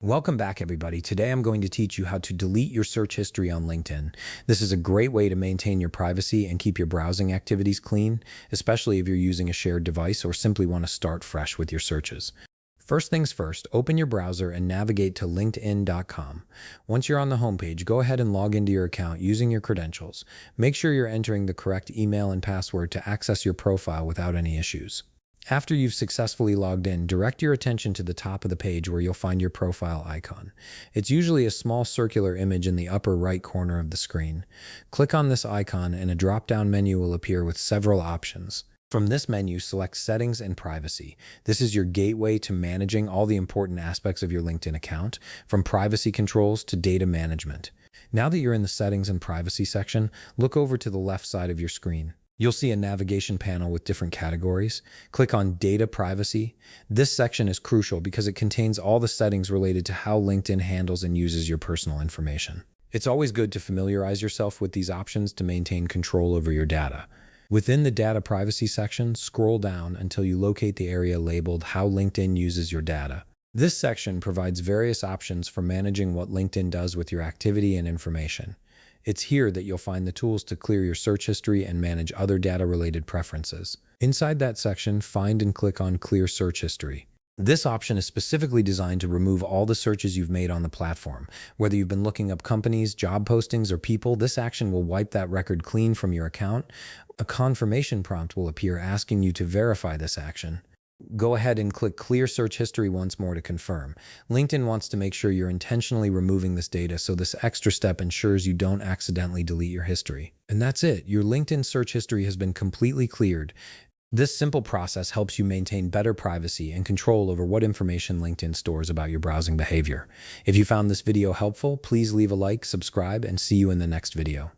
Welcome back, everybody. Today I'm going to teach you how to delete your search history on LinkedIn. This is a great way to maintain your privacy and keep your browsing activities clean, especially if you're using a shared device or simply want to start fresh with your searches. First things first, open your browser and navigate to linkedin.com. Once you're on the homepage, go ahead and log into your account using your credentials. Make sure you're entering the correct email and password to access your profile without any issues. After you've successfully logged in, direct your attention to the top of the page where you'll find your profile icon. It's usually a small circular image in the upper right corner of the screen. Click on this icon and a drop-down menu will appear with several options. From this menu, select Settings and Privacy. This is your gateway to managing all the important aspects of your LinkedIn account, from privacy controls to data management. Now that you're in the Settings and Privacy section, look over to the left side of your screen. You'll see a navigation panel with different categories. Click on Data Privacy. This section is crucial because it contains all the settings related to how LinkedIn handles and uses your personal information. It's always good to familiarize yourself with these options to maintain control over your data. Within the Data Privacy section, scroll down until you locate the area labeled How LinkedIn Uses Your Data. This section provides various options for managing what LinkedIn does with your activity and information. It's here that you'll find the tools to clear your search history and manage other data-related preferences. Inside that section, find and click on Clear Search History. This option is specifically designed to remove all the searches you've made on the platform. Whether you've been looking up companies, job postings, or people, this action will wipe that record clean from your account. A confirmation prompt will appear asking you to verify this action. Go ahead and click Clear Search History once more to confirm. LinkedIn wants to make sure you're intentionally removing this data, so this extra step ensures you don't accidentally delete your history. And that's it. Your LinkedIn search history has been completely cleared. This simple process helps you maintain better privacy and control over what information LinkedIn stores about your browsing behavior. If you found this video helpful, please leave a like, subscribe, and see you in the next video.